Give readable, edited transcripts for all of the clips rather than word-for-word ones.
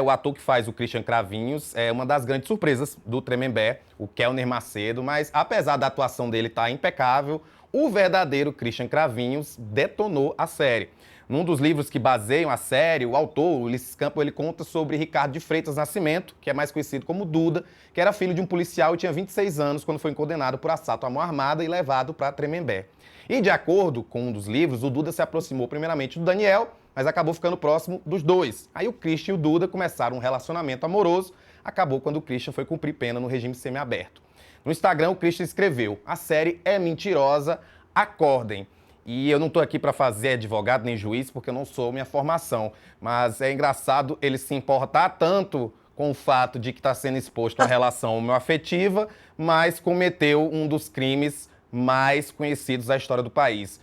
o ator que faz o Christian Cravinhos é uma das grandes surpresas do Tremembé, o Kelner Macedo, mas apesar da atuação dele estar impecável, o verdadeiro Christian Cravinhos detonou a série. Num dos livros que baseiam a série, o autor, Ulisses Campos, ele conta sobre Ricardo de Freitas Nascimento, que é mais conhecido como Duda, que era filho de um policial e tinha 26 anos quando foi condenado por assalto à mão armada e levado para Tremembé. E de acordo com um dos livros, o Duda se aproximou primeiramente do Daniel, mas acabou ficando próximo dos dois. Aí o Christian e o Duda começaram um relacionamento amoroso, acabou quando o Christian foi cumprir pena no regime semiaberto. No Instagram, o Christian escreveu: "A série é mentirosa, acordem." E eu não estou aqui para fazer advogado nem juiz, porque eu não sou minha formação. Mas é engraçado ele se importar tanto com o fato de que está sendo exposto a uma relação homoafetiva, mas cometeu um dos crimes mais conhecidos da história do país.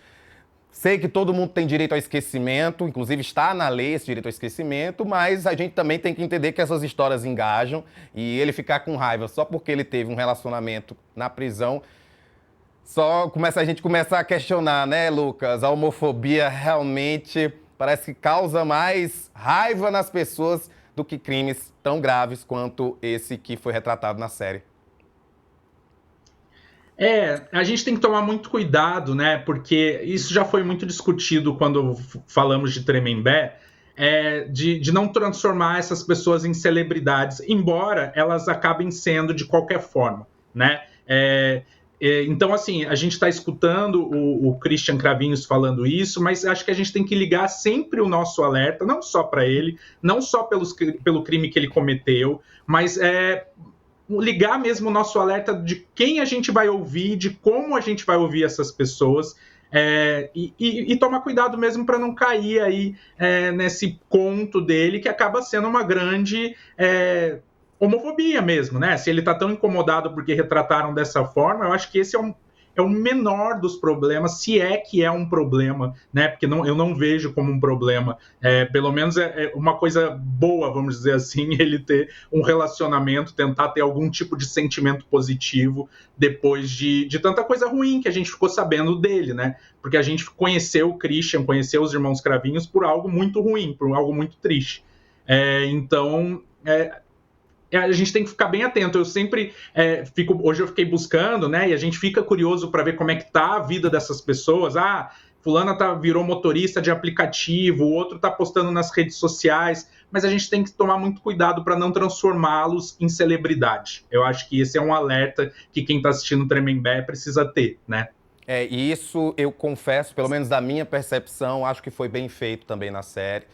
Sei que todo mundo tem direito ao esquecimento, inclusive está na lei esse direito ao esquecimento, mas a gente também tem que entender que essas histórias engajam e ele ficar com raiva só porque ele teve um relacionamento na prisão, a gente começa a questionar, né, Lucas? A homofobia realmente parece que causa mais raiva nas pessoas do que crimes tão graves quanto esse que foi retratado na série. A gente tem que tomar muito cuidado, né? Porque isso já foi muito discutido quando falamos de Tremembé, de não transformar essas pessoas em celebridades, embora elas acabem sendo de qualquer forma, né? Então, assim, a gente está escutando o Christian Cravinhos falando isso, mas acho que a gente tem que ligar sempre o nosso alerta, não só para ele, não só pelo crime que ele cometeu, mas ligar mesmo o nosso alerta de quem a gente vai ouvir, de como a gente vai ouvir essas pessoas, e tomar cuidado mesmo para não cair aí nesse conto dele, que acaba sendo uma grande homofobia mesmo, né? Se ele tá tão incomodado porque retrataram dessa forma, eu acho que esse é o menor dos problemas, se é que é um problema, né? Porque eu não vejo como um problema. Pelo menos é uma coisa boa, vamos dizer assim, ele ter um relacionamento, tentar ter algum tipo de sentimento positivo depois de tanta coisa ruim que a gente ficou sabendo dele, né? Porque a gente conheceu o Christian, conheceu os irmãos Cravinhos por algo muito ruim, por algo muito triste. Então, a gente tem que ficar bem atento. Eu sempre hoje eu fiquei buscando, né? E a gente fica curioso para ver como é que tá a vida dessas pessoas. Fulana virou motorista de aplicativo, o outro tá postando nas redes sociais, mas a gente tem que tomar muito cuidado para não transformá-los em celebridade. Eu acho que esse é um alerta que quem tá assistindo o Tremembé precisa ter, né? E isso eu confesso, pelo menos da minha percepção, acho que foi bem feito também na série.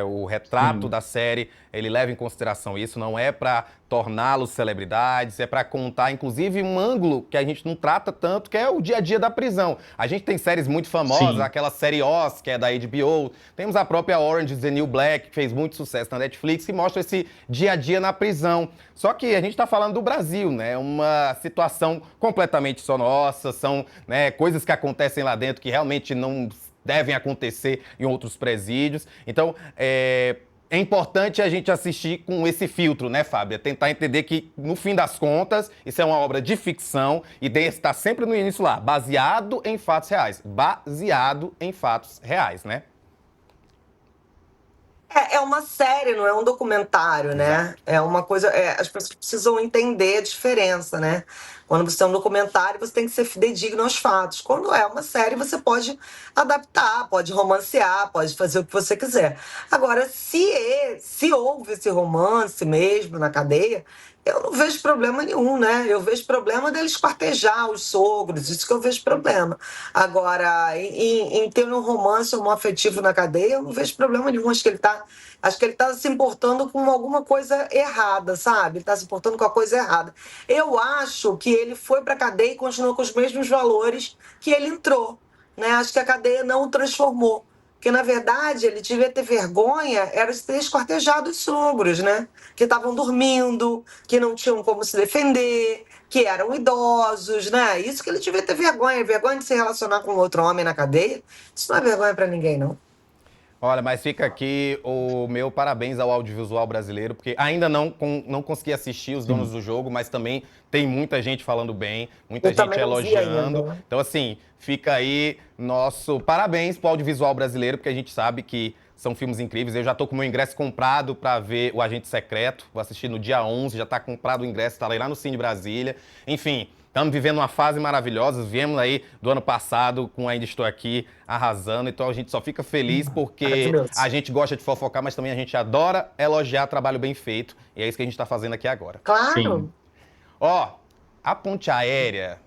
O retrato da série, ele leva em consideração isso, não é para torná-los celebridades, é para contar, inclusive, um ângulo que a gente não trata tanto, que é o dia a dia da prisão. A gente tem séries muito famosas, aquela série Oz, que é da HBO, temos a própria Orange is the New Black, que fez muito sucesso na Netflix, que mostra esse dia a dia na prisão. Só que a gente está falando do Brasil, né? Uma situação completamente só nossa, são, né, coisas que acontecem lá dentro que realmente não devem acontecer em outros presídios. Então, é importante a gente assistir com esse filtro, né, Fábia? Tentar entender que, no fim das contas, isso é uma obra de ficção e está sempre no início lá, baseado em fatos reais. Baseado em fatos reais, né? É uma série, não é um documentário, né? É uma coisa. As pessoas precisam entender a diferença, né? Quando você é um documentário, você tem que ser fidedigno aos fatos. Quando é uma série, você pode adaptar, pode romancear, pode fazer o que você quiser. Agora, se houve esse romance mesmo na cadeia, eu não vejo problema nenhum, né? Eu vejo problema deles esquartejar os sogros, isso que eu vejo problema. Agora, em ter um romance homoafetivo na cadeia, eu não vejo problema nenhum. Acho que ele tá se importando com alguma coisa errada, sabe? Ele está se importando com a coisa errada. Eu acho que ele foi para a cadeia e continuou com os mesmos valores que ele entrou, né? Acho que a cadeia não o transformou. Porque, na verdade, ele devia ter vergonha, era de ter esquartejado os sogros, né? Que estavam dormindo, que não tinham como se defender, que eram idosos, né? Isso que ele devia ter vergonha de se relacionar com outro homem na cadeia. Isso não é vergonha para ninguém, não. Olha, mas fica aqui o meu parabéns ao audiovisual brasileiro, porque ainda não consegui assistir Os Donos do Jogo, mas também tem muita gente falando bem, muita gente elogiando. Então, assim, fica aí nosso parabéns para o audiovisual brasileiro, porque a gente sabe que São filmes incríveis. Eu já tô com o meu ingresso comprado para ver O Agente Secreto. Vou assistir no dia 11, já tá comprado o ingresso, tá lá no Cine Brasília. Enfim, estamos vivendo uma fase maravilhosa. Viemos aí do ano passado com Ainda Estou Aqui arrasando. Então a gente só fica feliz porque Maravilhoso. a gente gosta de fofocar, mas também a gente adora elogiar trabalho bem feito. E é isso que a gente tá fazendo aqui agora. Claro. Sim. Ó, a ponte aérea